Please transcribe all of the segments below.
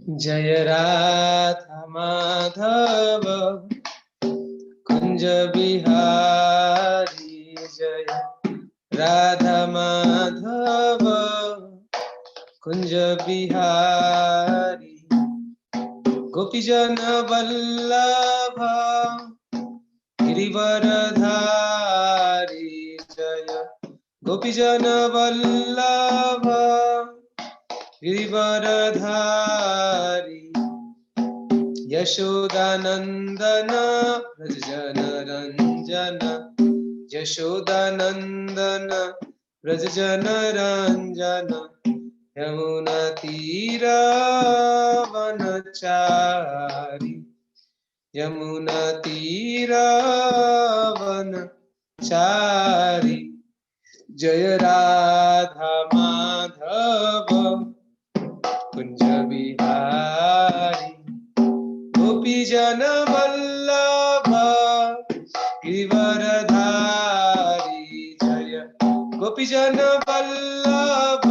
जय राधा माधव कुंज बिहारी, जय राधा माधव कुंज बिहारी। गोपीजन वल्लभ गिरिवरधारी, जय गोपीजन वल्लभ गिरिवरधारी। यशोदानंदन व्रज जन रंजन, यशोदानंदन व्रज जन रंजन। यमुना तीर वनचारी, यमुना तीर वनचारी। जय राधा माधव कुंज बिहारी, गोपीजन वल्लभ गिरिवरधारी, जय गोपीजन वल्लभ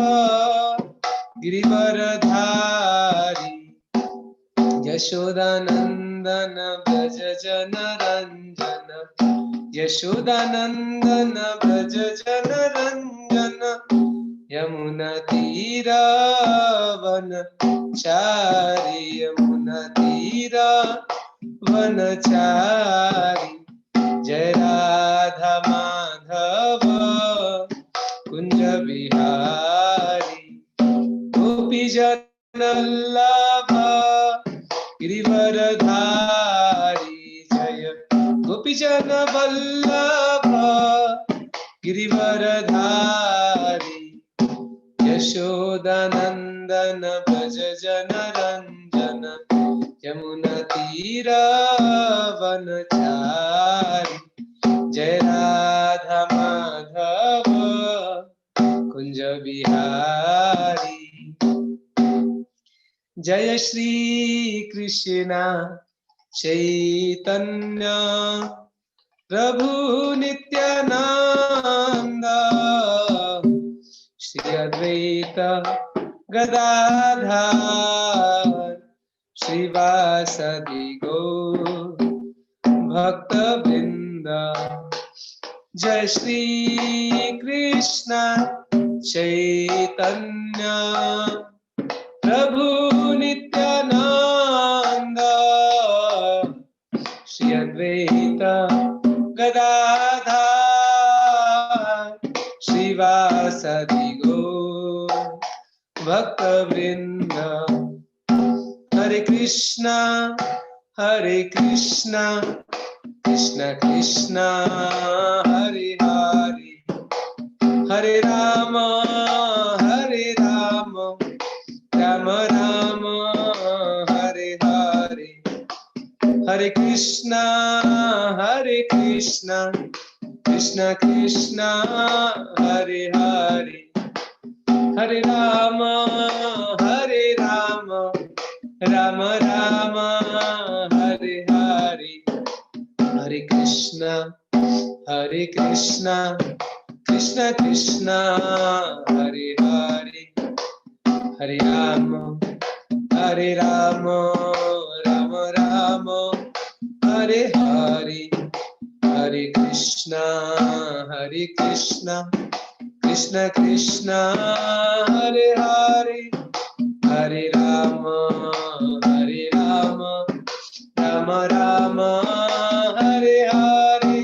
गिरिवरधारी। यशोदानंदन व्रज जन रंजन, यशोदानंदन व्रज जन रंजन। यमुना तीर वनचारी, यमुना तीर वनचारी। जय राधा माधव कुंज बिहारी, गोपीजन वल्लभ गिरिवरधारी, जय गोपीजन वल्लभ गिरिवरधारी। यशोदानंदन व्रज जन रंजन, यमुना तीर वनचारी। जय राधा माधव कुंज बिहारी। जय श्री कृष्ण चैतन्य प्रभु नित्यानंद, श्री अद्वैत गदाधर श्रीवासदि गौर भक्त वृंद। जय श्री कृष्ण चैतन्य प्रभु नित्यानंद, श्री अद्वैत गदाधर श्रीवासदि गौर भक्त वृंद। हरे कृष्णा कृष्ण कृष्ण हरे हरे, हरे राम राम राम हरे हरे। हरे कृष्णा कृष्ण कृष्ण हरे हरे, हरे राम राम राम हरे हरे। हरे कृष्णा कृष्ण कृष्ण हरे हरे, हरे राम राम राम हरे हरे। हरे कृष्णा कृष्ण कृष्ण हरे हरे, हरे राम राम राम हरे हरे।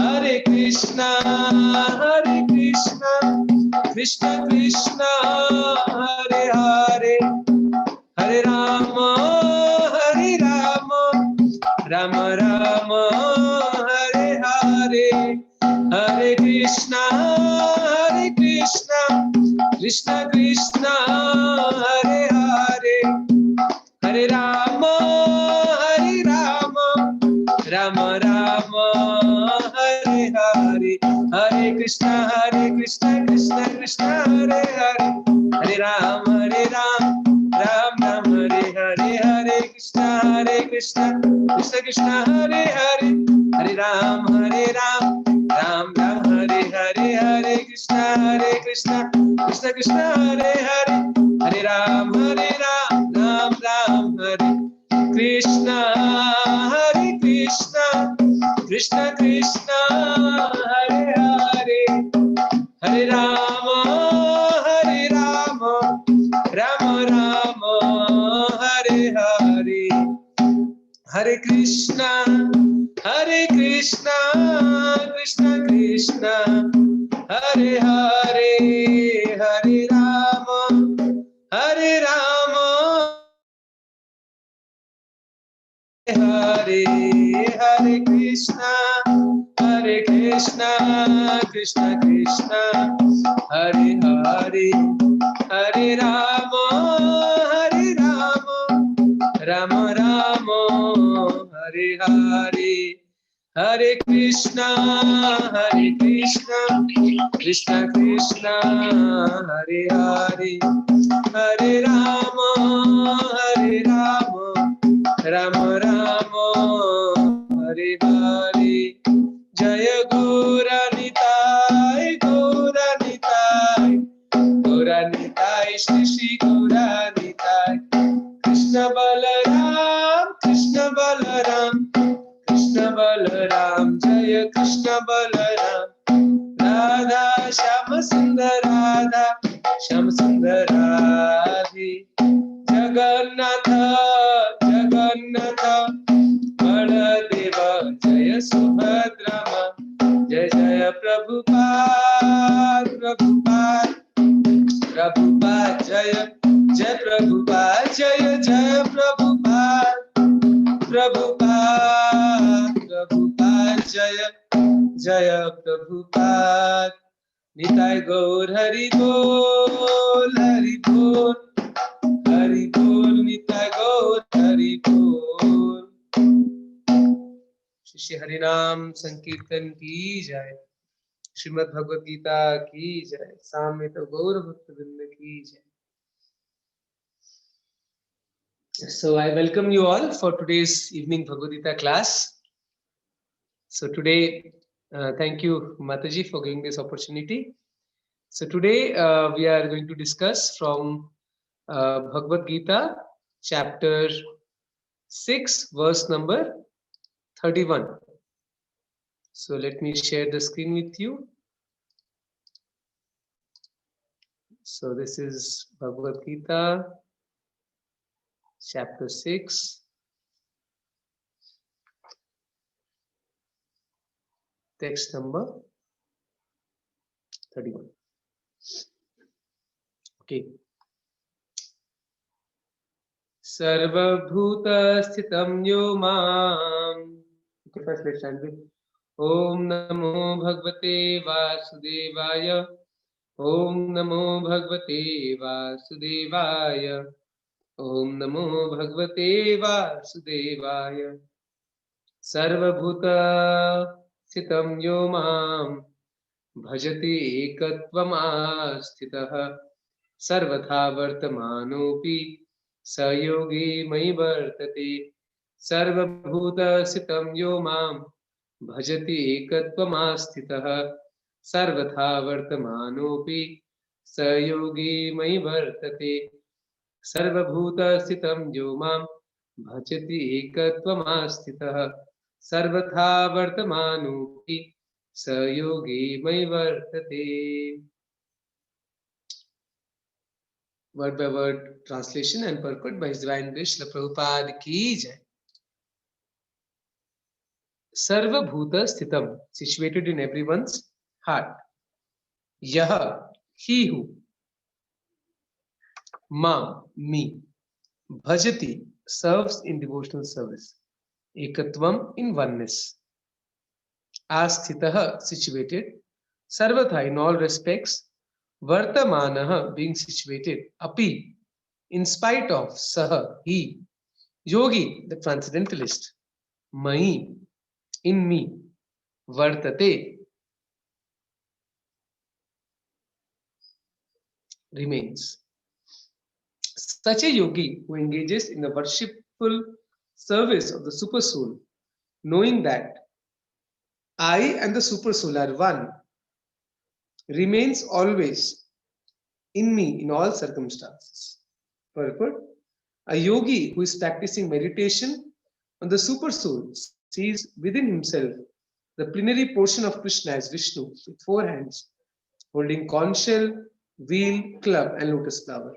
हरे कृष्णा कृष्ण कृष्ण हरे हरे, हरे राम राम राम हरे हरे। हरे कृष्णा कृष्ण कृष्ण हरे हरे, हरे राम राम राम हरे हरे। हरे कृष्णा कृष्ण कृष्ण हरे हरे, हरे राम राम राम हरे हरे। हरे कृष्ण कृष्ण कृष्ण हरे हरे, हरे राम राम राम हरे हरे। हरे कृष्ण कृष्ण कृष्ण हरे हरे, हरे Ram Ram Krishna, Krishna Krishna, Hare Hare, Hare Rama, Rama Rama, Hare Hare, Hare Krishna, Krishna Krishna, Hare Hare, Hare Rama, Hare Hare Krishna, Krishna Krishna, Hare Hare, Hare Rama, Rama Rama, Hare Hare, Hare Krishna, Krishna Krishna, Hare Hare, Hare Rama, Rama Rama, Hare Hare. Jaya Gaura Nitai, Gaura Nitai, Shri Shri Gaura Nitai. Krishna Balaram, Krishna Balaram, Jaya Krishna Balaram. Radha Shama Sundar Radhe. Jagannatha Baladeva, Jaya Subhadrama, Jaya Prabhupada, Jaya Prabhupada, Jaya Prabhupada, Jaya Prabhupada. Nitai Gaur Hari Bol, Nitai Gaur Hari Bol. Shri हरिनाम संकीर्तन की जय, श्रीमद् भगवद गीता की जय, सामवेद गौर भक्त वृंद की जय. So I welcome you all for today's evening Bhagavad Gita class. So today, thank you Mataji for giving this opportunity. So today we are going to discuss from Bhagavad Gita chapter 6 verse number 31. So let me share the screen with you. So this is Bhagavad Gita chapter 6. Text number 31. Okay. Sarva bhuta sthitam yo mam. Okay, first let's stand with Om Namo Bhagavate Vasudevaya. Om Namo Bhagavate Vasudevaya. Om Namo Bhagavate Vasudevaya. Sarva bhuta sthitam yo mam. Bhajati ekatvam asthitah. Sarvatha vartamanopi. Sayogi mayi vartate. Sarva bhuta sthitam yo mam. Bhajati ekatvam asthitah. Sarvatha vartamanopi. Sayogi mayi vartate. Sarva bhuta sthitam yo mam. Bhajati ekatvam asthitah. Sarvatha vartamanopi. Sayogi mayi vartate. Word by word translation and purport by His Divine Grace Srila Prabhupada ki jai. Sarva bhuta sthitam, situated in everyone's heart. Yaha, he who. Mam, me. Bhajati, serves in devotional service. Ekatvam, in oneness. Asthitaha, situated. Sarvatha, in all respects. Vartamanaha, being situated. Api, in spite of. Saha, he. Yogi, the transcendentalist. Mahi, in me. Vartate, remains. Such a yogi who engages in the worshipful service of the super soul, knowing that I and the super soul are one, remains always in me in all circumstances. Purport: a yogi who is practicing meditation And the super soul sees within himself the plenary portion of Krishna as Vishnu with four hands, holding conch shell, wheel, club, and lotus flower.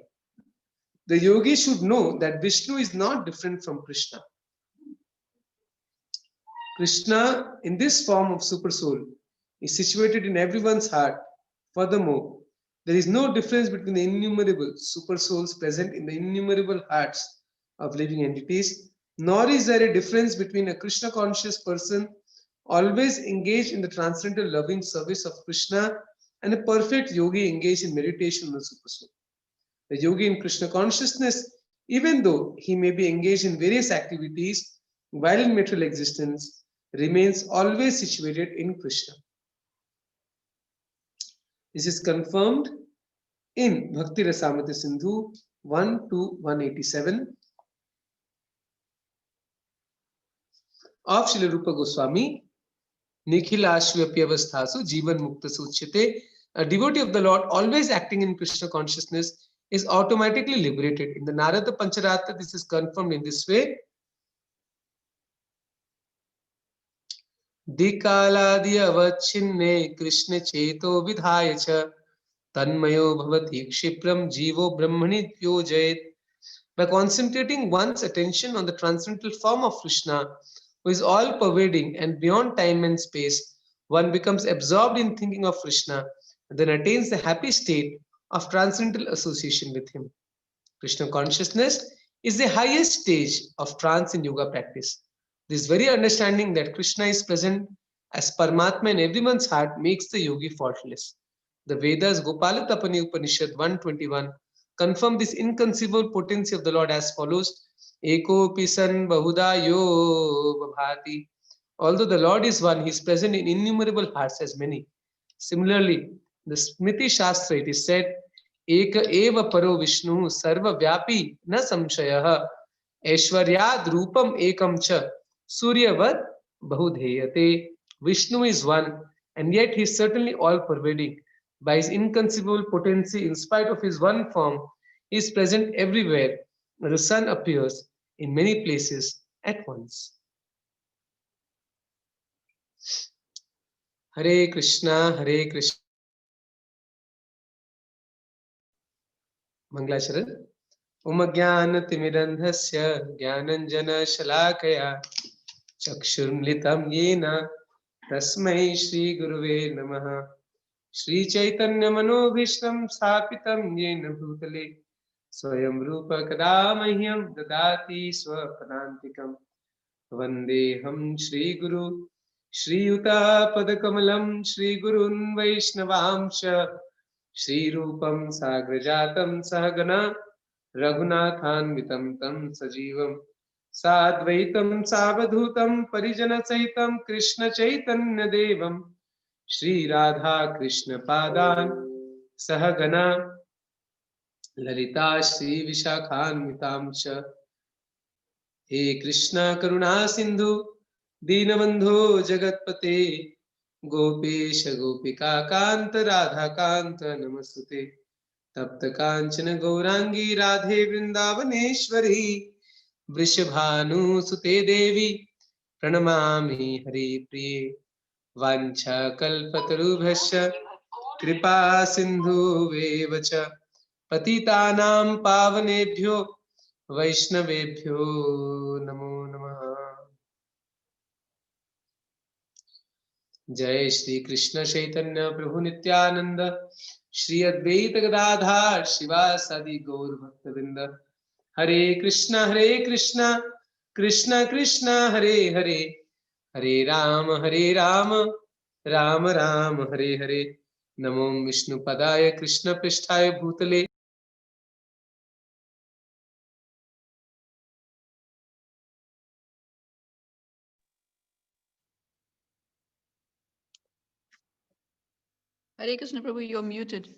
The yogi should know that Vishnu is not different from Krishna. Krishna, in this form of super soul, is situated in everyone's heart. Furthermore, there is no difference between the innumerable super souls present in the innumerable hearts of living entities, nor is there a difference between a Krishna conscious person always engaged in the transcendental loving service of Krishna and a perfect yogi engaged in meditation on the super soul. The yogi in Krishna consciousness, even though he may be engaged in various activities while in material existence, remains always situated in Krishna. This is confirmed in Bhakti Rasamrita Sindhu 1 to 187 of Srila Rupa Goswami, Nikhilashvyapyavasthasu Jivan Mukta Suchyate. A devotee of the Lord, always acting in Krishna consciousness, is automatically liberated. In the Narada Pancharatra, this is confirmed in this way. दिकालादि अवच्छिन्ने Krishna चेतो विधाय च तन्मयो भवति क्षिप्रम जीवो ब्रह्मणि योजयेत्. By concentrating one's attention on the transcendental form of Krishna, who is all pervading and beyond time and space, one becomes absorbed in thinking of Krishna and then attains the happy state of transcendental association with him. Krishna consciousness is the highest stage of trance in yoga practice. This very understanding that Krishna is present as Paramatma in everyone's heart makes the yogi faultless. The Vedas Gopala Upanishad 121 confirm this inconceivable potency of the Lord as follows: Eko pisan bahuda yo bhavati. Although the Lord is one, he is present in innumerable hearts as many. Similarly, the Smriti Shastra, it is said, एक एव परो विष्णु सर्वव्यापी न संशयः ऐश्वर्याद रूपम एकम च सूर्यवत बहुधेयते. Vishnu is one, and yet he is certainly all pervading. By his inconceivable potency, in spite of his one form, he is present everywhere. The sun appears in many places at once. Hare Krishna, Hare Krishna. Manglasharan. उमज्ञानतिमिरन्धस्य ज्ञानञ्जनशलाकया चक्षुर्मिलितं येन तस्मै श्रीगुरुवे नमः. श्रीचैतन्यमनोभीष्टं स्थापितं येन भूतले स्वयं रूप कदा मह्यं ददाति स्वपदान्तिकं. वन्देऽहं श्रीगुरु श्रीयुतापदकमलं श्रीगुरुन् वैष्णवांश श्रीरूपं साग्रजातं सहगना रघुनाथान्वितं तं सजीवं साद्वैतं सावधूतं परिजनसहितं कृष्णचैतन्यदेवं श्रीराधा कृष्णपादान् सहगना ललिता श्रीविशाखान्वितां च. हे कृष्ण करुणा सिन्धु दीनबन्धो जगत्पते गोपेश गोपिका कान्त राधा कान्त नमस्तुते. तप्त कांचन गौरांगी राधे वृंदावनेश्वरी वृषभानुसुते देवी प्रणमामि हरिप्रिये. वाञ्छाकल्पतरुभ्यश्च कृपा सिन्धुवेव च पतितानां पावनेभ्यो वैष्णवेभ्यो नमो नमः. जय श्री कृष्ण चैतन्य प्रभु नित्यानंद श्री अद्वैत गदाधार शिवासादि गौर भक्तवृंद. हरे कृष्णा कृष्णा कृष्णा हरे हरे, हरे राम राम राम हरे हरे. नमो विष्णुपदाय कृष्ण पृष्ठाय भूतले Hare Krishna Prabhu, you're muted.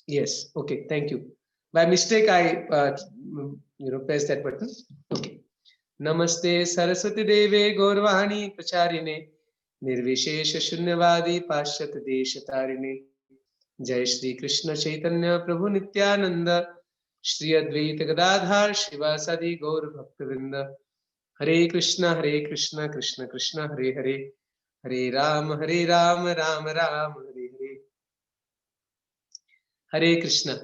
Yes. Okay. Thank you. By mistake, I pressed that button. Okay. Namaste Saraswati Deve Gaurvani Pracharine Nirvishesha Shunyavadi Pashyat Deshatarine Jai Shri Krishna Chaitanya Prabhu Nityananda Shri Advaita Gadadhar Shivasadi Gaur Bhaktavinda Hare Krishna Krishna Krishna Hare Hare Hare Ram Ram Ram Hare Hare Hare Krishna.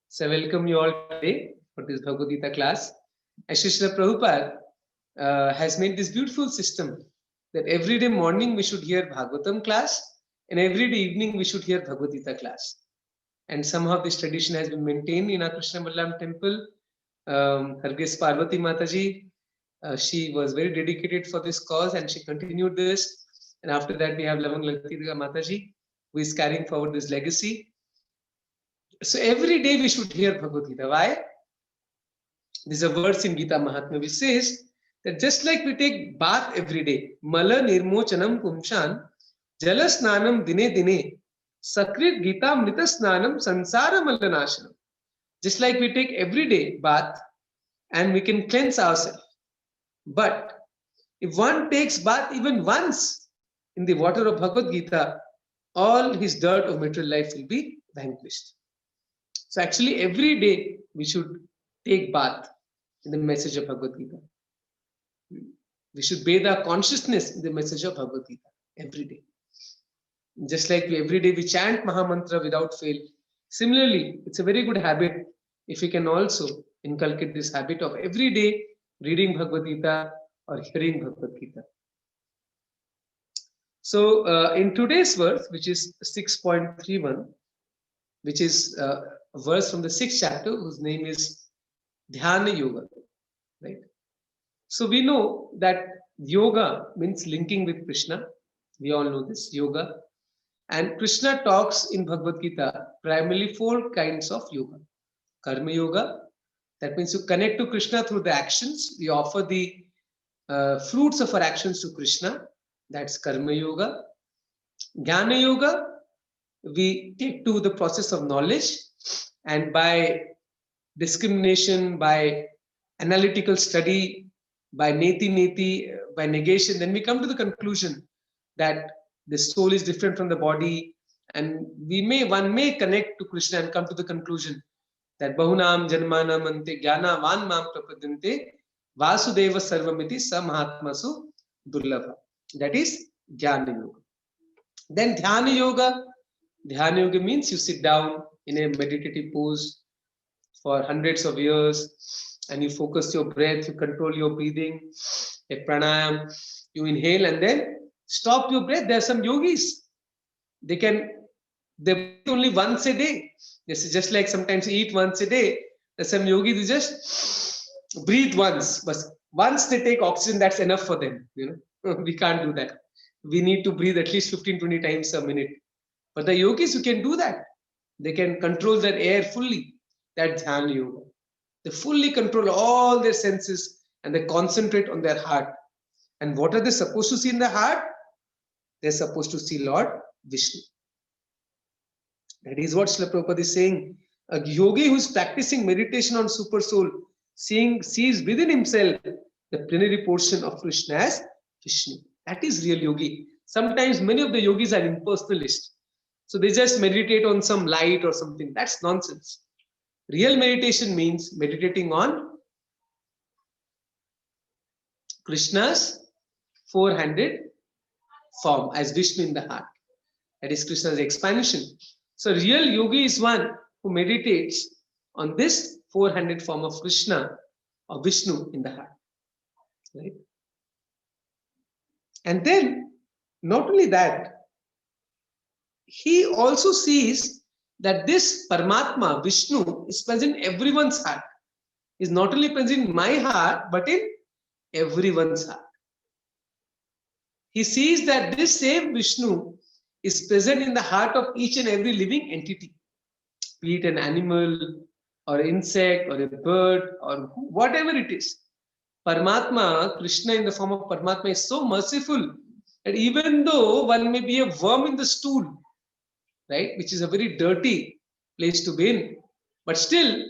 So I welcome you all today for this Bhagavad Gita class. As Srila Prabhupada has made this beautiful system that every day morning we should hear Bhagavatam class and every day evening we should hear Bhagavad Gita class. And somehow this tradition has been maintained in our Krishna Balram temple. Her Grace Parvati Mataji, she was very dedicated for this cause and she continued this. And after that we have Lavang Latidika Mataji, who is carrying forward this legacy. So every day we should hear Bhagavad Gita. Why? There's a verse in Gita Mahatmya which says that just like we take bath every day, Mala Nirmochanam Pumshan, Jalasnanam Dine Dine, Sakrit Gita Mrita Snanam Sansara Malanashanam. Just like we take every day bath and we can cleanse ourselves. But if one takes bath even once in the water of Bhagavad Gita, all his dirt of material life will be vanquished. So actually every day we should take bath in the message of Bhagavad Gita. We should bathe our consciousness in the message of Bhagavad Gita every day. Just like every day we chant Mahamantra without fail. Similarly, it's a very good habit if we can also inculcate this habit of every day reading Bhagavad Gita or hearing Bhagavad Gita. So in today's verse, which is 6.31, which is a verse from the 6th chapter, whose name is Dhyana Yoga, right? So we know that yoga means linking with Krishna. We all know this, yoga. And Krishna talks in Bhagavad Gita primarily 4 kinds of yoga. Karma yoga, that means you connect to Krishna through the actions. We offer the fruits of our actions to Krishna. That's Karma yoga. Jnana yoga, we take to the process of knowledge, and by discrimination, by analytical study, by neti, by negation, then we come to the conclusion that the soul is different from the body, and one may connect to Krishna and come to the conclusion that Bahunam Janmanam Ante Jnana Van Mam Prapadante Vasudeva Sarvamiti Samahatmasu Durlabha. That is Jnana Yoga. Then Dhyana Yoga. Dhyana Yoga means you sit down in a meditative pose for hundreds of years and you focus your breath, you control your breathing, a pranayam, you inhale and then stop your breath. There are some yogis, they breathe only once a day. This is just like sometimes you eat once a day. There's some yogis who just breathe once, but once they take oxygen, that's enough for them. We can't do that. We need to breathe at least 15-20 times a minute. But the yogis who can do that, they can control their air fully. That's Dhyana Yoga. They fully control all their senses and they concentrate on their heart. And what are they supposed to see in the heart? They're supposed to see Lord Vishnu. That is what Srila Prabhupada is saying. A yogi who is practicing meditation on Super Soul sees within himself the plenary portion of Krishna as Vishnu. That is real yogi. Sometimes many of the yogis are impersonalists. So they just meditate on some light or something. That's nonsense. Real meditation means meditating on Krishna's 4-handed form as Vishnu in the heart. That is Krishna's expansion. So real yogi is one who meditates on this 4-handed form of Krishna or Vishnu in the heart. Right? And then, not only that, he also sees that this Paramatma, Vishnu, is present in everyone's heart. Is not only present in my heart, but in everyone's heart. He sees that this same Vishnu is present in the heart of each and every living entity, be it an animal or an insect or a bird or whatever it is. Paramatma, Krishna in the form of Paramatma, is so merciful that even though one may be a worm in the stool, right, which is a very dirty place to be in. But still,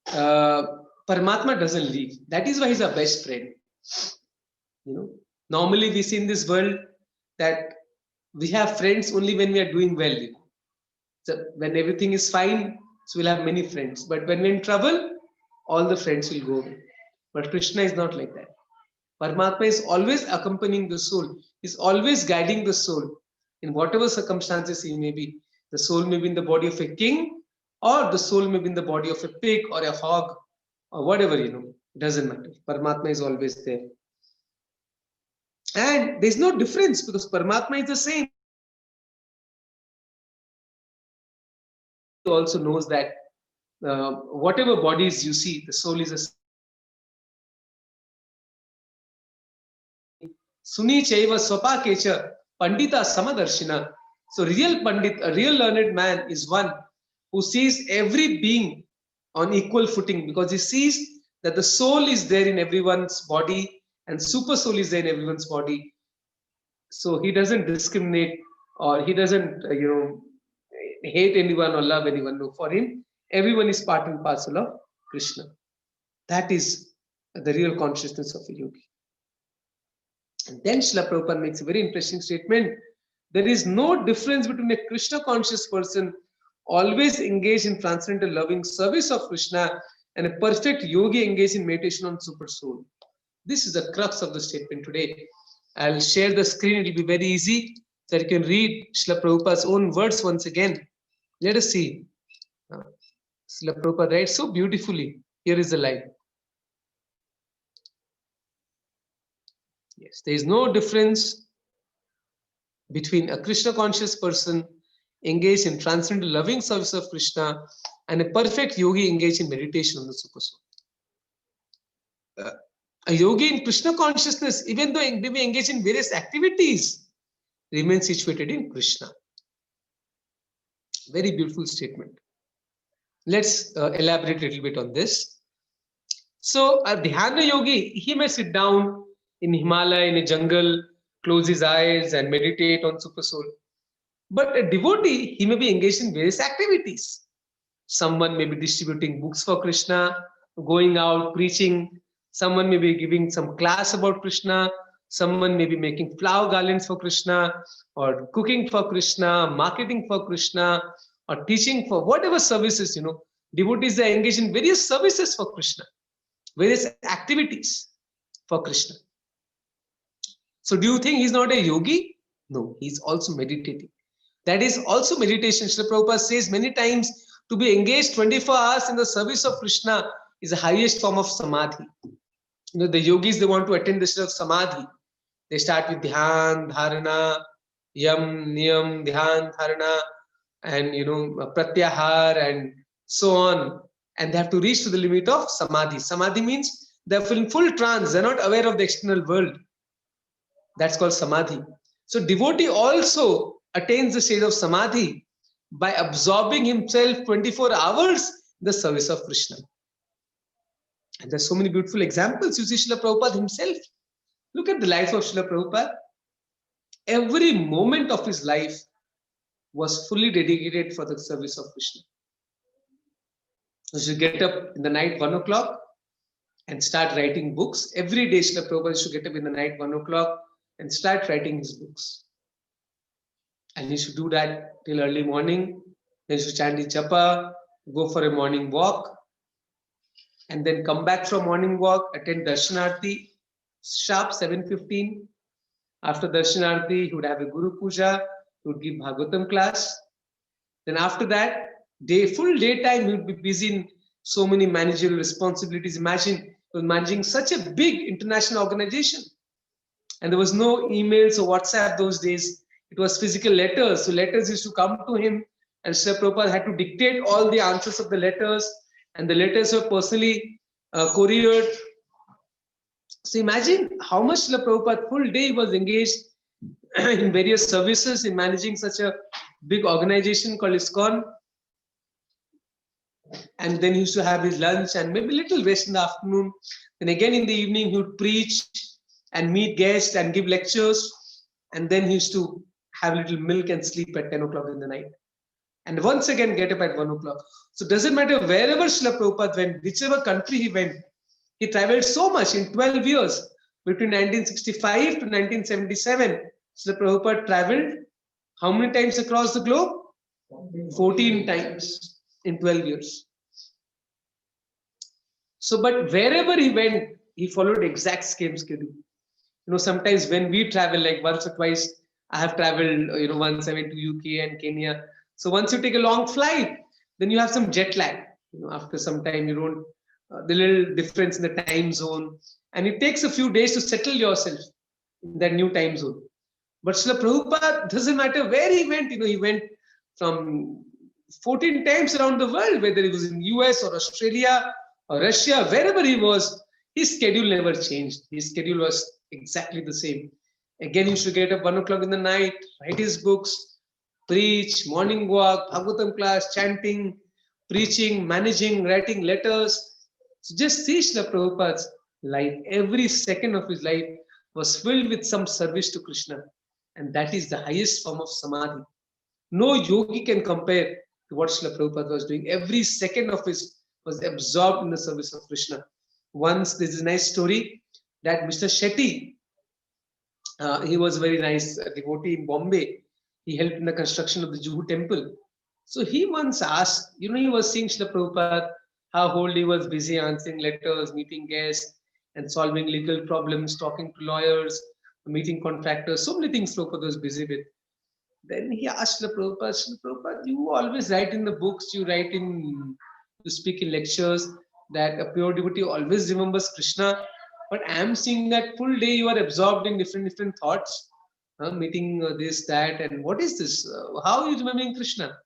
Paramatma doesn't leave. That is why he's our best friend. Normally we see in this world that we have friends only when we are doing well. So when everything is fine, so we'll have many friends. But when we're in trouble, all the friends will go away. But Krishna is not like that. Paramatma is always accompanying the soul. He's always guiding the soul in whatever circumstances he may be. The soul may be in the body of a king, or the soul may be in the body of a pig or a hog, or whatever, it doesn't matter. Paramatma is always there. And there's no difference because Paramatma is the same. He also knows that whatever bodies you see, the soul is a Suni Chaiva Swapa Kecha Pandita Samadarshina. So real Pandit, a real learned man is one who sees every being on equal footing because he sees that the soul is there in everyone's body and super soul is there in everyone's body. So he doesn't discriminate or he doesn't, hate anyone or love anyone. No, for him, everyone is part and parcel of Krishna. That is the real consciousness of a yogi. And then Srila Prabhupada makes a very interesting statement. There is no difference between a Krishna conscious person always engaged in transcendental loving service of Krishna and a perfect yogi engaged in meditation on super soul. This is the crux of the statement today. I'll share the screen. It will be very easy so you can read Srila Prabhupada's own words once again. Let us see. Srila Prabhupada writes so beautifully. Here is the line. Yes, there is no difference between a Krishna conscious person engaged in transcendental loving service of Krishna and a perfect yogi engaged in meditation on the super soul. A yogi in Krishna consciousness, even though they may engage in various activities, remains situated in Krishna. Very beautiful statement. Let's elaborate a little bit on this. So a dhyana yogi, he may sit down in Himalaya, in a jungle, close his eyes and meditate on super soul. But a devotee, he may be engaged in various activities. Someone may be distributing books for Krishna, going out, preaching. Someone may be giving some class about Krishna. Someone may be making flower garlands for Krishna, or cooking for Krishna, marketing for Krishna, or teaching for whatever services, Devotees are engaged in various services for Krishna, various activities for Krishna. So do you think he's not a yogi? No, he's also meditating. That is also meditation. Srila Prabhupada says many times to be engaged 24 hours in the service of Krishna is the highest form of samadhi. The yogis, they want to attain the state of samadhi. They start with dhyan, dharana, yam, niyam, dhyan, dharana, and pratyahar and so on. And they have to reach to the limit of samadhi. Samadhi means they're in full trance. They're not aware of the external world. That's called samadhi. So devotee also attains the state of samadhi by absorbing himself 24 hours in the service of Krishna. And there's so many beautiful examples. You see Srila Prabhupada himself. Look at the life of Srila Prabhupada. Every moment of his life was fully dedicated for the service of Krishna. He should get up in the night 1 o'clock and start writing books. Every day Srila Prabhupada should get up in the night 1 o'clock and start writing his books. And he should do that till early morning. Then he should chant his japa, go for a morning walk, and then come back from morning walk, attend Darshanarti, sharp 7:15. After Darshanarti, he would have a Guru Puja, he would give Bhagavatam class. Then after that, full daytime, he would be busy in so many managerial responsibilities. Imagine, he was managing such a big international organization. And there was no emails or WhatsApp those days. It was physical letters. So letters used to come to him, and Srila Prabhupada had to dictate all the answers of the letters, and the letters were personally couriered. So imagine how much Srila Prabhupada full day was engaged in various services in managing such a big organization called ISKCON. And then he used to have his lunch and maybe little rest in the afternoon. Then again in the evening, he would preach and meet guests and give lectures. And then he used to have a little milk and sleep at 10 o'clock in the night. And once again get up at 1 o'clock. So it doesn't matter wherever Srila Prabhupada went, whichever country he went, he traveled so much in 12 years. Between 1965 to 1977, Srila Prabhupada traveled how many times across the globe? 14 times in 12 years. So, but wherever he went, he followed exact same schedule. Sometimes when we travel, like once or twice, I have traveled, once I went to UK and Kenya. So once you take a long flight, then you have some jet lag. After some time, you don't, the little difference in the time zone. And it takes a few days to settle yourself in that new time zone. But Srila Prabhupada, doesn't matter where he went, he went from 14 times around the world, whether he was in US or Australia or Russia, wherever he was, his schedule never changed. His schedule was exactly the same. Again, he used to get up 1 o'clock in the night, write his books, preach, morning walk, Bhagavatam class, chanting, preaching, managing, writing letters. So just see Srila Prabhupada's life. Every second of his life was filled with some service to Krishna. And that is the highest form of samadhi. No yogi can compare to what Srila Prabhupada was doing. Every second of his was absorbed in the service of Krishna. Once, there's a nice story that Mr. Shetty, he was a very nice devotee in Bombay. He helped in the construction of the Juhu temple. So he once asked, he was seeing Srila Prabhupada, how whole he was busy answering letters, meeting guests, and solving legal problems, talking to lawyers, meeting contractors, so many things Prabhupada was busy with. Then he asked Srila Prabhupada, you always write in the books, you speak in lectures, that a pure devotee always remembers Krishna, but I am seeing that full day you are absorbed in different thoughts, meeting this, that, and what is this? How are you remembering Krishna?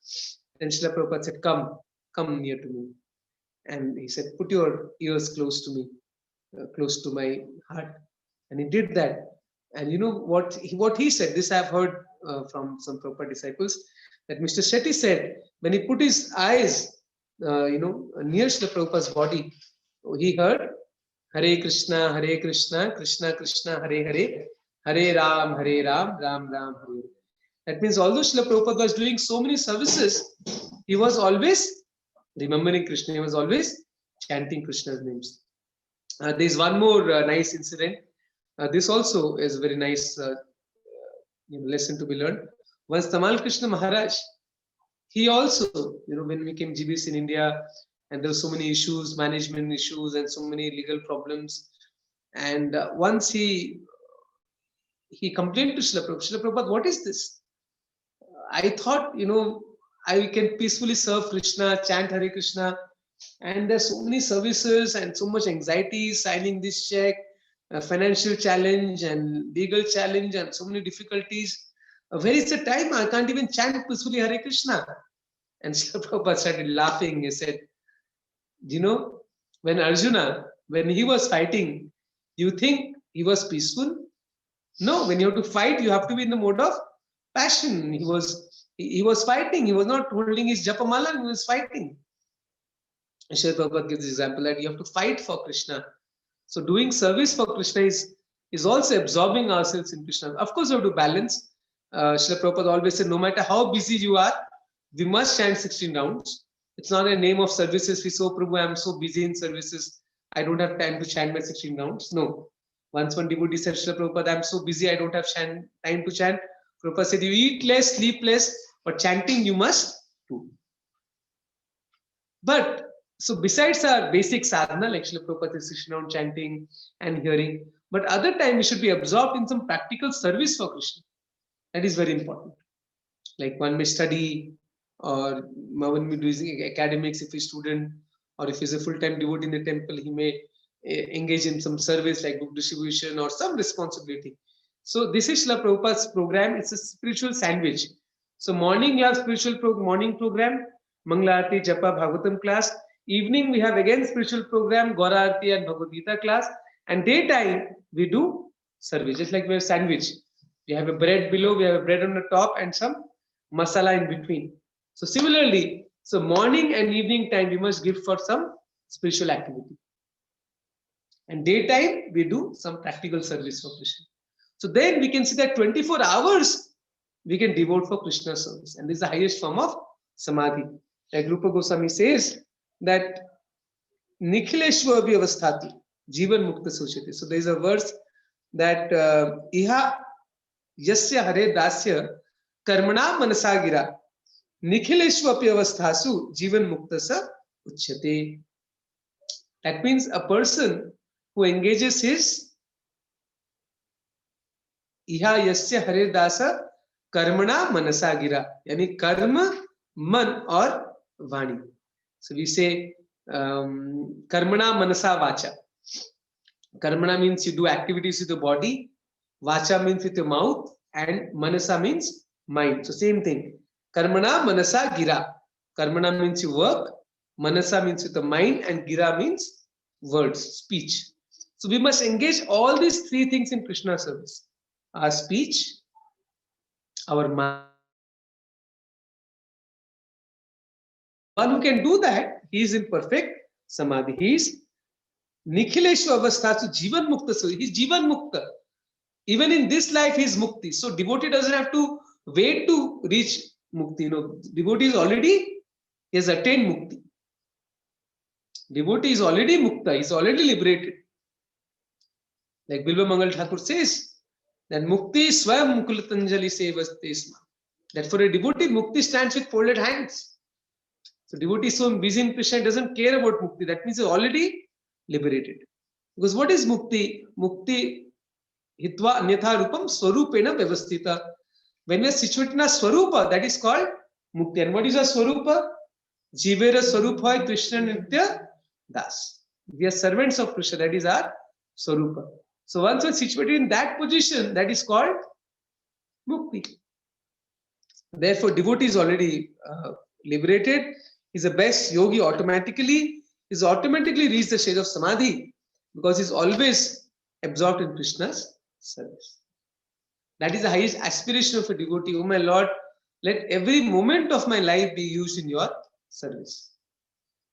Then Srila Prabhupada said, come near to me. And he said, put your ears close to me, close to my heart. And he did that. And you know what he said, this I have heard from some Prabhupada disciples, that Mr. Shetty said, when he put his eyes, near Srila Prabhupada's body, he heard, Hare Krishna, Krishna Krishna, Hare Hare, Hare Ram, Ram Ram, Hare. That means although Srila Prabhupada was doing so many services, he was always remembering Krishna, he was always chanting Krishna's names. There's one more nice incident. This also is a very nice lesson to be learned. Once Tamal Krishna Maharaj, he also, when we became GBC in India, and there were so many issues, management issues, and so many legal problems. And once he complained to Srila Prabhupada, Srila Prabhupada, what is this? I thought, I can peacefully serve Krishna, chant Hare Krishna, and there's so many services and so much anxiety, signing this check, financial challenge and legal challenge and so many difficulties. Where is the time? I can't even chant peacefully Hare Krishna. And Srila Prabhupada started laughing. He said, when Arjuna, when he was fighting, you think he was peaceful? No, when you have to fight, you have to be in the mode of passion. He was fighting. He was not holding his japamala, he was fighting. And Srila Prabhupada gives the example that you have to fight for Krishna. So doing service for Krishna is also absorbing ourselves in Krishna. Of course, we have to balance. Srila Prabhupada always said, no matter how busy you are, we must chant 16 rounds. It's not a name of services. We say, Prabhu, I'm so busy in services, I don't have time to chant my 16 rounds. No. Once one devotee said, Srila Prabhupada, I'm so busy, I don't have time to chant. Prabhupada said, you eat less, sleep less, but chanting you must do. But so besides our basic sadhana, like Srila Prabhupada is sitting down chanting and hearing, but other time we should be absorbed in some practical service for Krishna. That is very important. Like one may study, or one may do academics if he's a student, or if he's a full-time devotee in the temple, he may engage in some service like book distribution or some responsibility. So this is Srila Prabhupada's program. It's a spiritual sandwich. So morning you have spiritual morning program, Mangala Aarti, Japa, Bhagavatam class. Evening we have again spiritual program, Gaura Aarti and Bhagavad Gita class. And daytime we do service, just like we have sandwich. We have a bread below, we have a bread on the top, and some masala in between. So similarly, so morning and evening time we must give for some spiritual activity. And daytime we do some practical service for Krishna. So then we can see that 24 hours we can devote for Krishna service. And this is the highest form of samadhi. Like Rupa Goswami says that Nikhileshwa Vyavasthati, Jivan Mukta Suchite. So there is a verse that Iha Yasya Hare Dasya Karmana Manasagira Nikhileshwa Vyavasthasu Jivan Mukta Sa Uchyate. That means a person who engages his Iha Yasya Hare Dasa Karmana Manasagira, yani karma, man or vani. So we say Karmana Manasa Vacha. Karmana means you do activities with the body, Vacha means with your mouth, and Manasa means mind. So same thing. Karmana Manasa Gira. Karmana means you work, Manasa means with the mind, and Gira means words, speech. So we must engage all these three things in Krishna service. Our speech, our mind. One who can do that, he is in perfect samadhi. He is Nikhileshwa Avasthasu Jivan Mukta. So he is Jivan Mukta. Even in this life, he is Mukti. So devotee doesn't have to wait to reach Mukti. You know, devotee is already, he has attained Mukti. Devotee is already Mukta. He is already liberated. Like Bilva Mangal Thakur says, that Mukti Swayam Mukulatanjali Sevastesma. That for a devotee, Mukti stands with folded hands. So devotee is so busy in Krishna, doesn't care about Mukti. That means he's already liberated. Because what is Mukti? Mukti hitva anyatha rupam swarupena vyavasthita. When we are situated in a swarupa, that is called Mukti. And what is a swarupa? Jivera swarupa hai Krishna nitya das. We are servants of Krishna. That is our swarupa. So once we are situated in that position, that is called Mukti. Therefore, devotee is already liberated. He's the best yogi automatically. He's automatically reached the stage of samadhi because he's always absorbed in Krishna's service. That is the highest aspiration of a devotee. Oh my Lord, let every moment of my life be used in your service.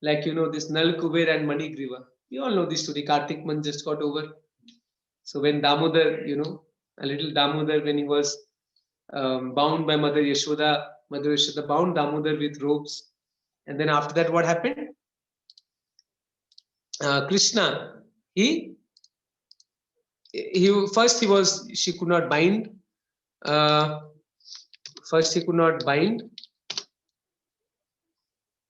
Like, you know, this Nal Kuber and Manigriva. We all know this story. Kartik month just got over. So when Damodar, you know, a little Damodar, when he was bound by Mother Yashoda bound Damodar with ropes. And then after that, what happened? Krishna, she could not bind. First, he could not bind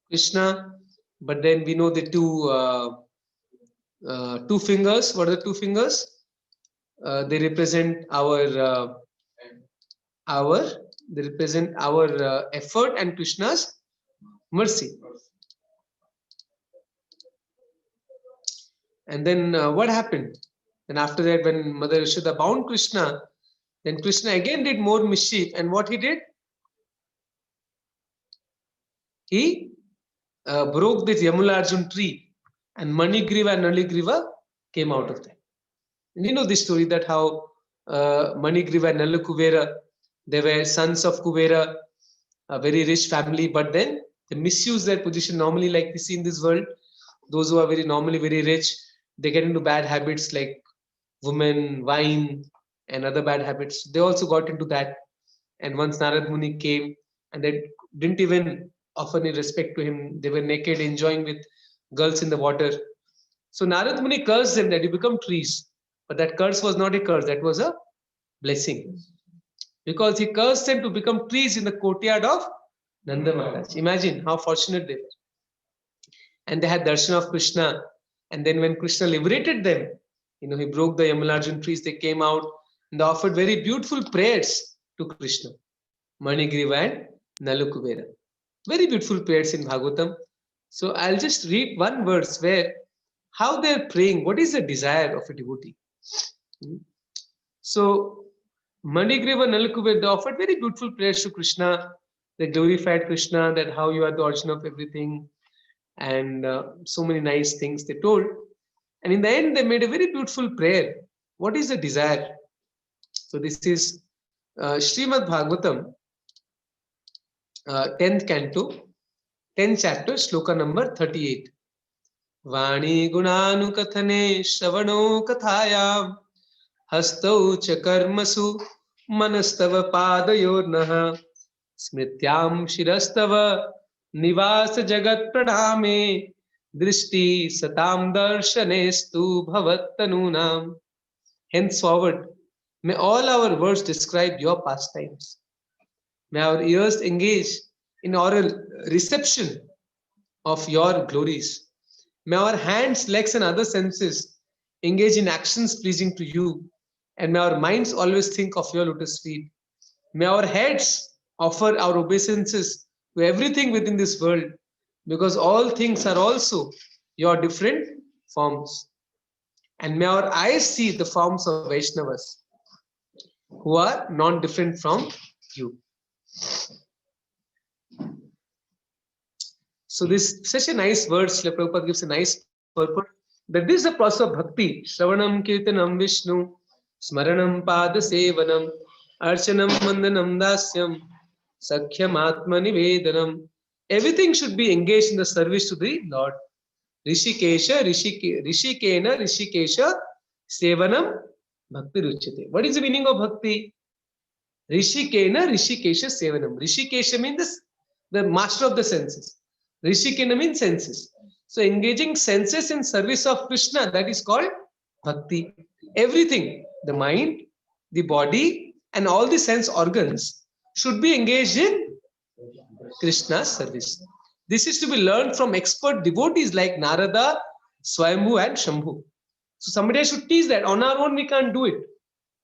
Krishna, but then we know the two fingers. What are the two fingers? They represent our effort and Krishna's mercy. And then what happened? Then after that, when Mother Yashoda bound Krishna, then Krishna again did more mischief. And what he did? He broke this Yamularjun tree, and Manigriva and Naligriva came out of that. And you know this story that how Manigriva and Nalakuvera, they were sons of Kuvera, a very rich family, but then they misuse their position. Normally, like we see in this world, those who are normally very rich, they get into bad habits like women, wine, and other bad habits. They also got into that. And once Narad Muni came, and they didn't even offer any respect to him. They were naked, enjoying with girls in the water. So Narad Muni cursed them that you become trees. But that curse was not a curse, that was a blessing. Because he cursed them to become trees in the courtyard of Nanda Maharaj. Imagine how fortunate they were. And they had darshan of Krishna. And then when Krishna liberated them, you know, he broke the Yamalarjun trees, they came out and they offered very beautiful prayers to Krishna. Manigriva and Nalakuvera. Very beautiful prayers in Bhagavatam. So I'll just read one verse where how they're praying, what is the desire of a devotee. So Manigriva and Nalakuvera, they offered very beautiful prayers to Krishna. They glorified Krishna, that how you are the origin of everything. And so many nice things they told. And in the end, they made a very beautiful prayer. What is the desire? So this is Srimad Bhagavatam, 10th canto, 10th chapter, shloka number 38. Vani gunanu kathane shravano kathayam hastau cha karmasu Manastava padayornaha smrityam shirastava Nivas jagat praname drishti satam darshanestu bhavattanunam. Henceforward, may all our words describe your pastimes. May our ears engage in oral reception of your glories. May our hands, legs, and other senses engage in actions pleasing to you. And may our minds always think of your lotus feet. May our heads offer our obeisances to everything within this world, because all things are also your different forms. And may our eyes see the forms of Vaishnavas who are non-different from you. So this such a nice word, Srila Prabhupada gives a nice purport that this is a process of bhakti. Shravanam kirtanam Vishnu, smaranam pada sevanam, archanam mandanam dasyam, sakhyam atma nivedanam. Everything should be engaged in the service to the Lord. Rishikesha, Rishikena, Rishikesha, Sevanam, Bhakti Ruchate. What is the meaning of bhakti? Rishikena, Rishikesha, Sevanam. Rishikesha means the master of the senses. Rishikena means senses. So engaging senses in service of Krishna, that is called bhakti. Everything, the mind, the body, and all the sense organs should be engaged in Krishna's service. This is to be learned from expert devotees like Narada, Swayambhu, and Shambhu. So somebody should teach that. On our own, we can't do it.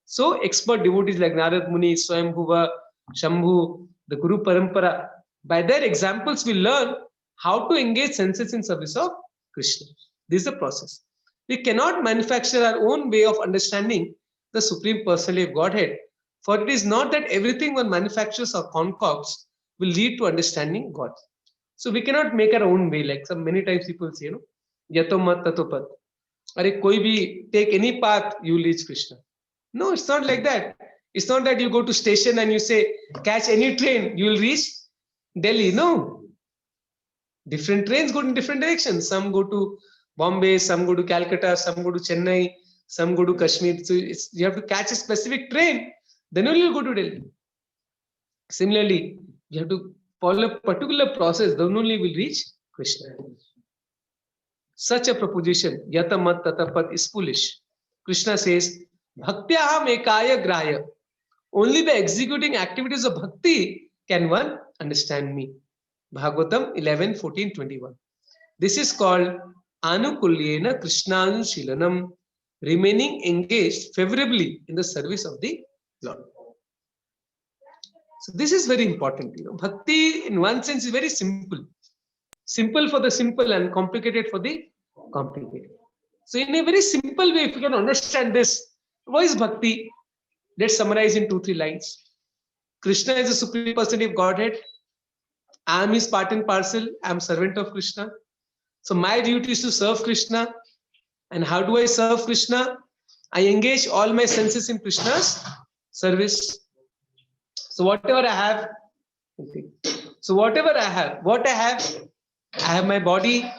So expert devotees like Narad Muni, Swayambhuva, Shambhu, the Guru Parampara, by their examples, we learn how to engage senses in service of Krishna. This is the process. We cannot manufacture our own way of understanding the Supreme Personality of Godhead, for it is not that everything one manufactures or concocts will lead to understanding God. So we cannot make our own way. Like many times people say, yato mat tato pat. Are koi bhi take any path, you will reach Krishna. No, it's not like that. It's not that you go to station and you say, catch any train, you will reach Delhi. No. Different trains go in different directions. Some go to Bombay, some go to Calcutta, some go to Chennai, some go to Kashmir. So you have to catch a specific train, then only you go to Delhi. Similarly, you have to follow a particular process, then only will reach Krishna. Such a proposition, yata mat tatapat, is foolish. Krishna says, bhaktyaam ekaya grahya. Only by executing activities of bhakti can one understand me. Bhagavatam 11:14-21. This is called anukulyena krishnanushilanam, remaining engaged favorably in the service of the Lord. So this is very important. Bhakti in one sense is very simple. Simple for the simple and complicated for the complicated. So in a very simple way, if you can understand this, what is bhakti? Let's summarize in 2-3 lines. Krishna is the Supreme Personality of Godhead. I am his part and parcel. I am servant of Krishna. So my duty is to serve Krishna. And how do I serve Krishna? I engage all my senses in Krishna's service. So whatever I have, what I have my body,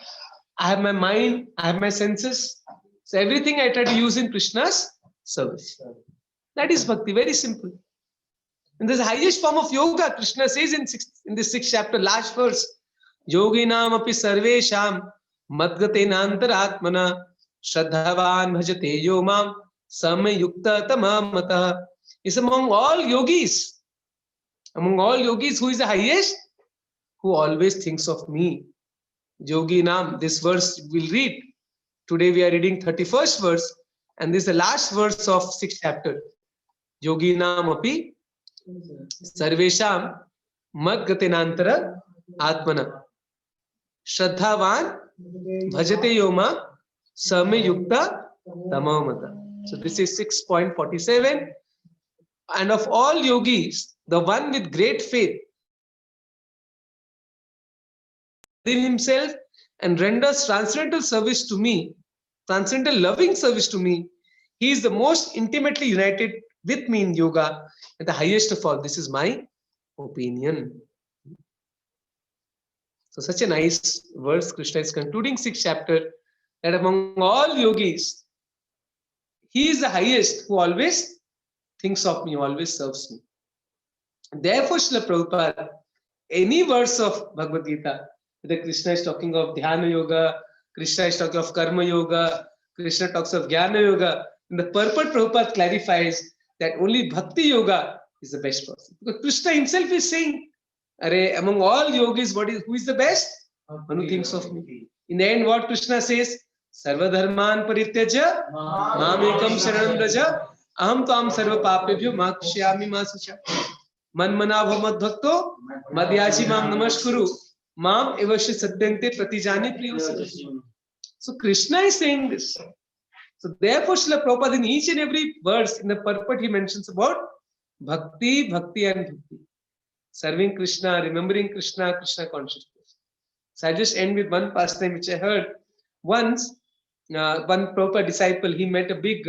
I have my mind, I have my senses. So everything I try to use in Krishna's service. That is bhakti, very simple. And this highest form of yoga, Krishna says in the 6th chapter, last verse, Yoginam api sarvesham madgatena antaratmana shraddhavan bhajate yomam samayukta tamamata. Is among all yogis, who is the highest? Who always thinks of me. Yoginam, this verse we'll read. Today we are reading 31st verse, and this is the last verse of 6th chapter. Yoginam api sarvesham madgatenantara atmana shraddhavan bhajate yoma same yukta tamamata. So this is 6.47. And of all yogis, the one with great faith in himself and renders transcendental service to me, transcendental loving service to me, he is the most intimately united with me in yoga and the highest of all. This is my opinion. So such a nice verse. Krishna is concluding 6th chapter that among all yogis, he is the highest who always thinks of me, always serves me. Therefore, Srila Prabhupada, any verse of Bhagavad Gita, whether Krishna is talking of Dhyana Yoga, Krishna is talking of Karma Yoga, Krishna talks of Jnana Yoga, and the purport Prabhupada clarifies that only Bhakti Yoga is the best person. Because Krishna himself is saying, among all yogis, who is the best? One who thinks of me. In the end, what Krishna says? Sarva dharman parityaja mam ekam sharanam raja aham tam sarva papebhyo makshyami masucha manmana bhamad bhakto madhyaji mam namaskuru mam evasya sadyante pratijani priyo. So Krishna is saying this. So therefore, Srila Prabhupada in each and every verse in the purport he mentions about bhakti, bhakti and bhakti. Serving Krishna, remembering Krishna, Krishna consciousness. So I just end with one pastime which I heard. Once, one Prabhupada disciple, he met a big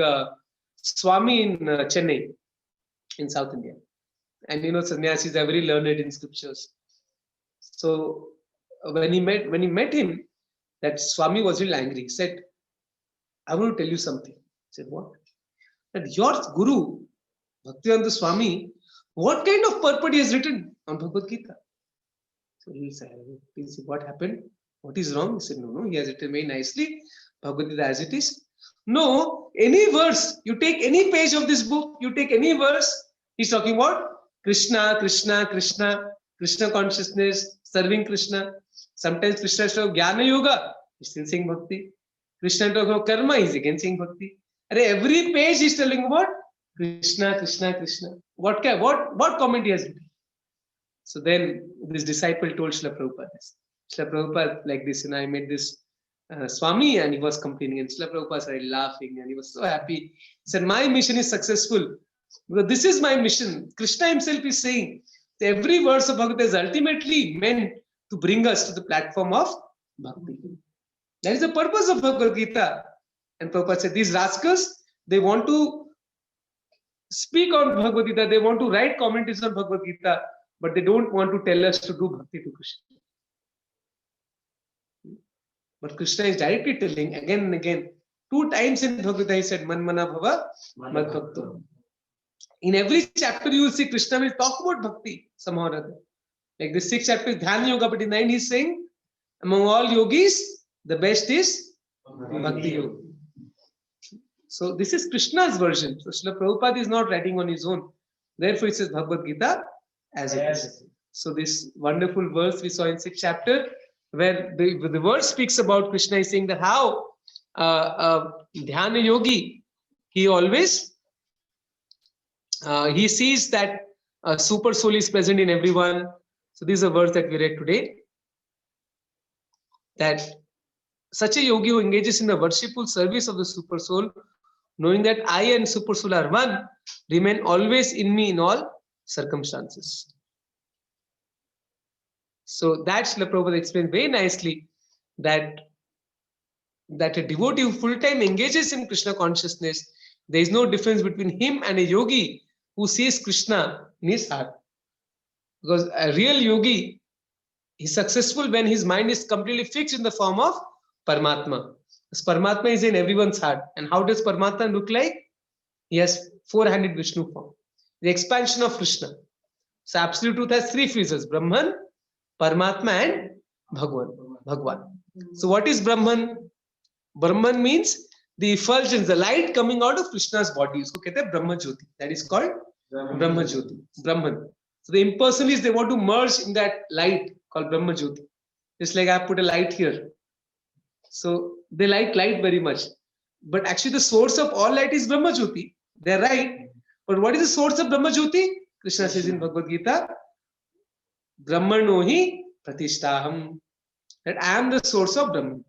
Swami in Chennai, in South India. And sannyasis are very learned in scriptures. So when he met him, that Swami was really angry. He said, I want to tell you something. He said, what? That your Guru, Bhaktivedanta Swami, what kind of purport he has written on Bhagavad Gita? So he said, what happened? What is wrong? He said, no, he has written very nicely, Bhagavad Gita as it is. No, any verse, you take any page of this book, you take any verse, he's talking about Krishna, Krishna, Krishna, Krishna consciousness, serving Krishna. Sometimes Krishna is talking about Jnana Yoga, he's still saying Bhakti. Krishna talking about Karma, he's again saying Bhakti. Every page he's telling about Krishna, Krishna, Krishna. What comment he has written? So then this disciple told Srila Prabhupada this. Srila Prabhupada like this, I met this Swami and he was complaining, and Srila Prabhupada started laughing and he was so happy. He said, my mission is successful because this is my mission. Krishna himself is saying that every verse of Bhagavad Gita is ultimately meant to bring us to the platform of Bhakti. That is the purpose of Bhagavad Gita. And Prabhupada said, these rascals, they want to speak on Bhagavad Gita, they want to write commentaries on Bhagavad Gita, but they don't want to tell us to do Bhakti to Krishna. But Krishna is directly telling again and again, 2 times in Bhagavad Gita he said, Manmana Bhava Mad Bhakto. In every chapter you will see Krishna will talk about Bhakti somehow or other. Like the 6th chapter is Dhyana Yoga, but in the end he's saying, among all yogis, the best is Bhakti Yoga. So this is Krishna's version. So Srila Prabhupada is not writing on his own. Therefore, it says Bhagavad Gita as it is. So this wonderful verse we saw in 6th chapter, where the verse speaks about Krishna is saying that how Dhyana Yogi, he always he sees that super soul is present in everyone. So this is a verse that we read today. That such a yogi who engages in the worshipful service of the super soul, knowing that I and super soul are one, remain always in me in all circumstances. So that Srila Prabhupada explained very nicely that a devotee who full-time engages in Krishna consciousness, there is no difference between him and a yogi who sees Krishna in his heart. Because a real yogi is successful when his mind is completely fixed in the form of Paramatma. Because Paramatma is in everyone's heart. And how does Paramatma look like? He has 4-handed Vishnu form. The expansion of Krishna. So Absolute Truth has 3 phases: Brahman, Paramatma and Bhagwan. So what is Brahman? Brahman means the effulgence, the light coming out of Krishna's body. Usko kehte hain Brahma Jyoti. That is called Brahma Jyoti. Brahman. So the impersonalists, they want to merge in that light called Brahma Jyoti. Just like I put a light here. So they like light very much. But actually the source of all light is Brahma Jyoti. They're right. But what is the source of Brahma Jyoti? Krishna says in Bhagavad Gita, Brahmano hi pratishtaham. That I am the source of Brahman.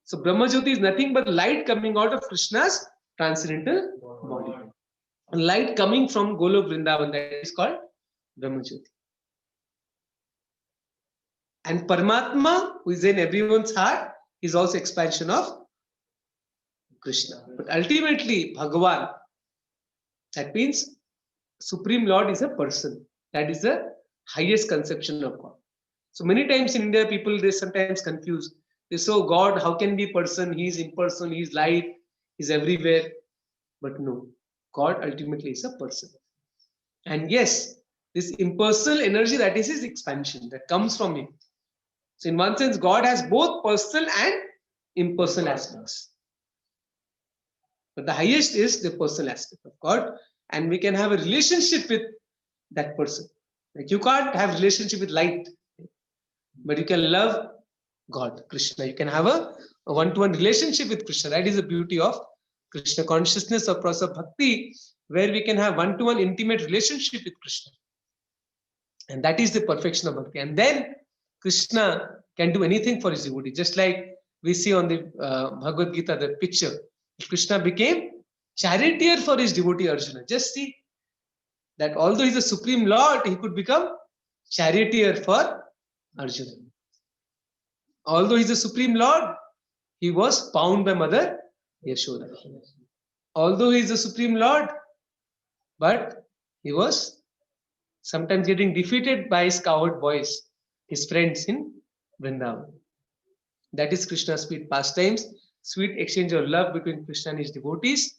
So Brahma Jyoti is nothing but light coming out of Krishna's transcendental body. Light coming from Golok Vrindavan, that is called Brahma Jyoti. And Paramatma, who is in everyone's heart, is also expansion of Krishna. But ultimately, Bhagavan, that means Supreme Lord is a person. That is the highest conception of God. So many times in India, people, they sometimes confuse. They say, oh, God, how can be person? He is impersonal, he is light, he is everywhere. But no. God ultimately is a person. And yes, this impersonal energy, that is his expansion, that comes from him. So in one sense, God has both personal and impersonal aspects. But the highest is the personal aspect of God, and we can have a relationship with that person. Like you can't have relationship with light, but you can love God, Krishna. You can have a one-to-one relationship with Krishna. That is the beauty of Krishna consciousness or process of bhakti, where we can have one-to-one intimate relationship with Krishna. And that is the perfection of bhakti. And then Krishna can do anything for his devotee. Just like we see on the Bhagavad Gita, the picture. Krishna became charioteer for his devotee Arjuna. Just see that although he's a supreme lord, he could become charioteer for Arjuna. Although he's a supreme lord, he was bound by mother Yashoda. Although he's a supreme lord, but he was sometimes getting defeated by his coward boys, his friends in Vrindavan. That is Krishna's sweet pastimes, sweet exchange of love between Krishna and his devotees.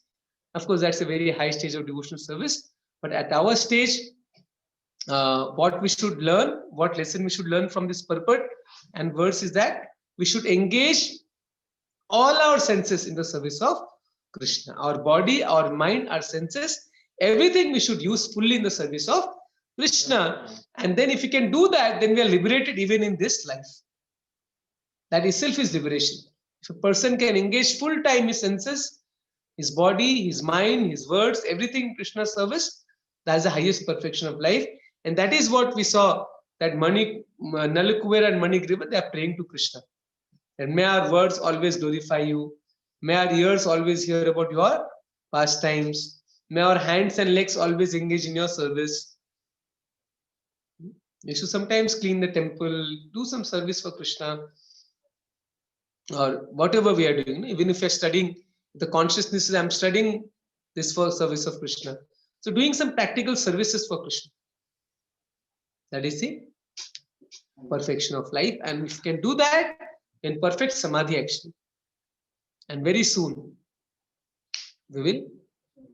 Of course, that's a very high stage of devotional service. But at our stage, what we should learn, what lesson we should learn from this purport and verse is that we should engage all our senses in the service of Krishna. Our body, our mind, our senses, everything we should use fully in the service of Krishna. And then if we can do that, then we are liberated even in this life. That itself is liberation. If a person can engage full time his senses, his body, his mind, his words, everything in Krishna's service, that's the highest perfection of life. And that is what we saw, that Nalakuber and Manigriva, they are praying to Krishna. And may our words always glorify you. May our ears always hear about your pastimes. May our hands and legs always engage in your service. We should sometimes clean the temple, do some service for Krishna, or whatever we are doing. Even if you're studying, the consciousness is I'm studying this for service of Krishna. So doing some practical services for Krishna. That is the perfection of life. And if you can do that, in perfect samadhi action. And very soon, we will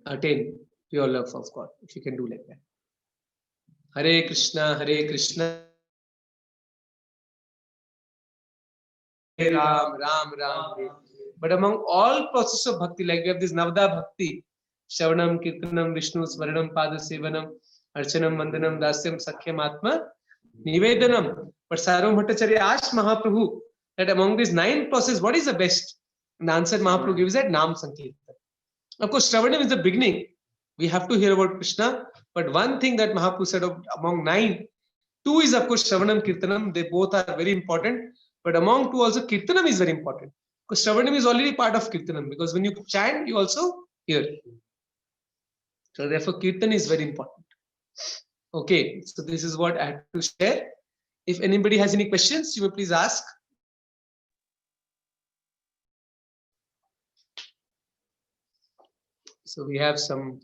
attain pure love of God, if you can do like that. Hare Krishna, Hare Krishna, Hare Ram, Ram Ram, Hare. But among all process of bhakti, like we have this Navada Bhakti, Shravanam, Kirtanam, Vishnu, Smaranam, Pada Sevanam, Archanam, Vandanam, Dasyam, Sakhyam, Atma, Nivedanam. But Sarvabhauma Bhattacharya asked Mahaprabhu that among these 9 processes, what is the best? And the answer Mahaprabhu gives that Nam Sankirtan. Of course, Shravanam is the beginning. We have to hear about Krishna. But one thing that Mahaprabhu said among 9, 2 is of course Shravanam, Kirtanam. They both are very important. But among 2 also Kirtanam is very important. Because Shravanam is already part of Kirtanam. Because when you chant, you also hear. So therefore, Kirtan is very important. Okay, so this is what I have to share. If anybody has any questions, you may please ask. So we have some.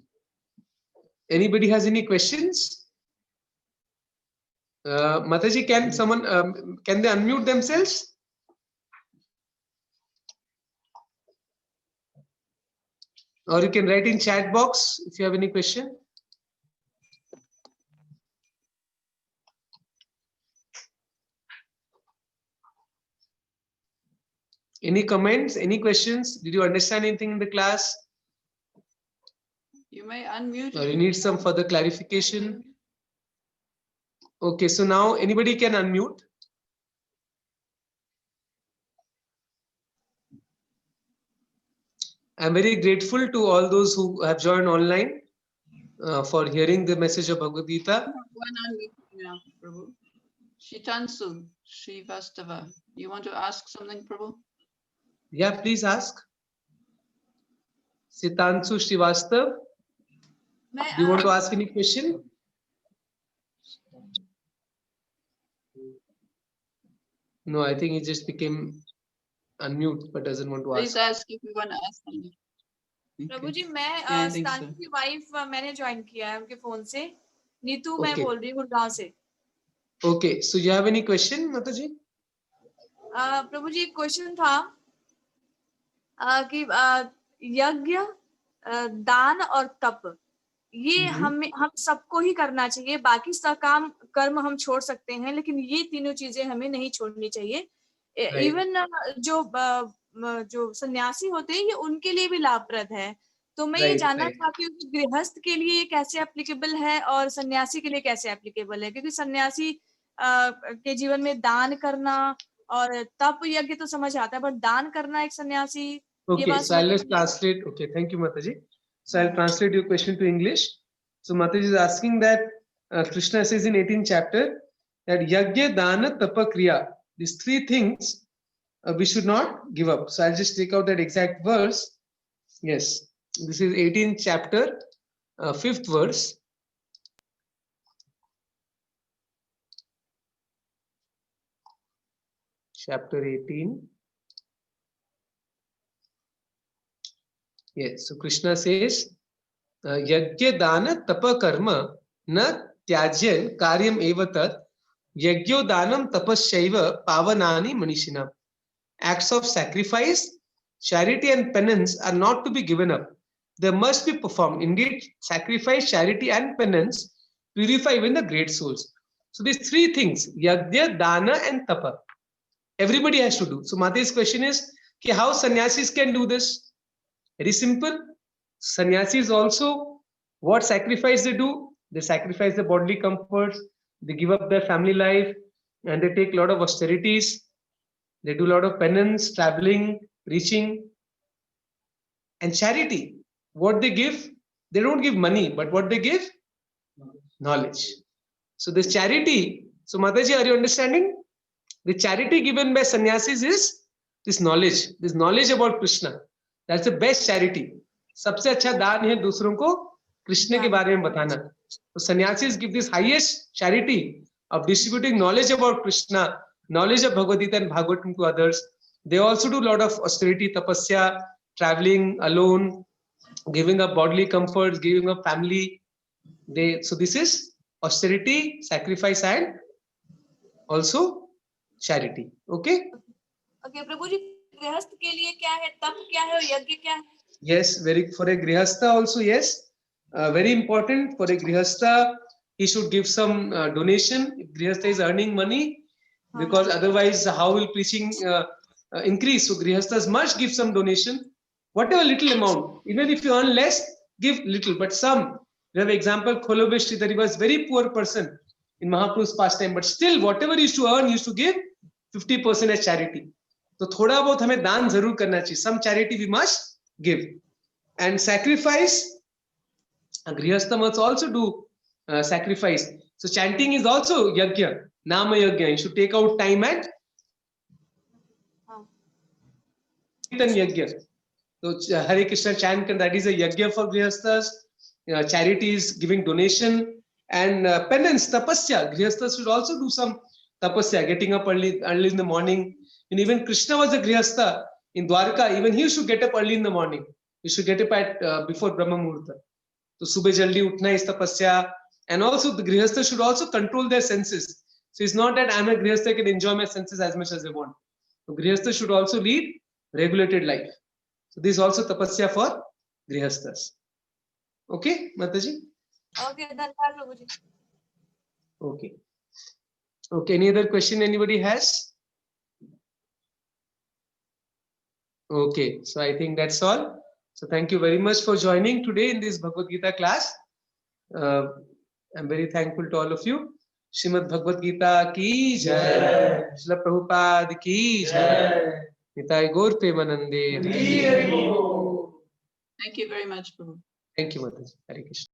Anybody has any questions? Mataji, can someone can they unmute themselves? Or you can write in chat box if you have any question. Any comments? Any questions? Did you understand anything in the class? You may unmute. Or you need some further clarification? Okay, so now anybody can unmute. I'm very grateful to all those who have joined online for hearing the message of Bhagavad Gita. Prabhu. Shitansu Srivastava. You want to ask something, Prabhu? Yeah, please ask. Sitansu Srivastav. Do you want to ask any question? No, I think he just became unmute but doesn't want to ask. Please ask if you want to ask something. प्रभु जी मैं सितांशु की wife मैंने join किया है उनके phone से नीतू मैं बोल रही हूँ गुड़गांव से. Okay, so you have any question, Mataji? प्रभु जी एक क्वेश्चन था कि यज्ञ दान और तप, ये हम सबको ही करना चाहिए। बाकी सकाम कर्म हम छोड़ सकते हैं, लेकिन ये तीनों चीजें हमें नहीं छोड़नी चाहिए। इवन जो सन्यासी होते हैं, ये उनके लिए भी लाभप्रद है। तो मैं ये जानना चाहती हूँ कि गृहस्थ के लिए ये कैसे एप्लीकेबल है और सन्यासी के लिए कैसे एप्लीकेबल है, क्योंकि सन्यासी के जीवन में दान करना और तप यज्ञ तो समझ आता है, पर दान करना एक सन्यासी, Okay, so I'll just translate. Okay, thank you, Mataji. So I'll translate your question to English. So Mataji is asking that Krishna says in 18th chapter that Yagya, Dana, Tapa, Kriya, these three things we should not give up. So I'll just take out that exact verse. Yes, this is 18th chapter, 5th verse. Chapter 18. Yes, so Krishna says, Yagya dana tapa karma na tyajya karyam evatat yagyo danam tapasyaiva pavanani manishina. Acts of sacrifice, charity and penance are not to be given up. They must be performed. Indeed, sacrifice, charity and penance purify even the great souls. So these three things, Yagya, Dana and Tapa, everybody has to do. So Mata's question is, how sannyasis can do this? Very simple. Sannyasis also, what sacrifice they do? They sacrifice their bodily comforts, they give up their family life, and they take a lot of austerities. They do a lot of penance, traveling, preaching. And charity, what they give? They don't give money, but what they give? Knowledge. So this charity, so Mataji, are you understanding? The charity given by sannyasis is this knowledge about Krishna. That's the best charity. सबसे अच्छा दान है दूसरों को कृष्ण के बारे में बताना. So sannyasis give this highest charity of distributing knowledge about Krishna, knowledge of Bhagavad Gita and Bhagavatam to others. They also do a lot of austerity, tapasya, traveling alone, giving up bodily comforts, giving up family. So this is austerity, sacrifice, and also charity. Okay? Okay, Prabhu ji, गृहस्थ के लिए क्या है, तप क्या है और यज्ञ क्या है? Yes, for a grihastha also, yes. Very important for a grihastha, he should give some donation if grihastha is earning money, because otherwise how will preaching increase? So grihasthas must give some donation, whatever little amount. Even if you earn less, give little, but some. We have example, Kholobe Sridhar, he was very poor person in Mahaprabhu's pastime, but still whatever he used to earn, he used to give 50% as charity. तो थोड़ा बहुत हमें दान जरूर करना चाहिए. Some charity we must give. And sacrifice, a grihastha must also do sacrifice. So chanting is also yajna, nama yajna. You should take out time and yajna. So Hare Krishna chant, that is a yajna for grihasthas. Charity is giving donation, and penance, tapasya. Grihasthas should also do some tapasya, getting up early in the morning. And even Krishna was a grihastha in Dwarka. Even he should get up early in the morning. You should get up at before Brahma Muhurta. So subah jaldi utna is tapasya. And also the grihastha should also control their senses. So it's not that I'm a grihastha, I can enjoy my senses as much as I want. So grihastha should also lead regulated life. So this is also tapasya for grihasthas. Okay, Mataji? Okay, धन्यवाद प्रभु जी. Okay. Okay, any other question anybody has? Okay, so I think that's all. So thank you very much for joining today in this Bhagavad Gita class. I'm very thankful to all of you. Srimad Bhagavad Gita ki jai. Srila Prabhupada ki jai. Nitai Gaur Premanande. Thank you very much, Prabhu. Thank you, Mataji. Hare Krishna.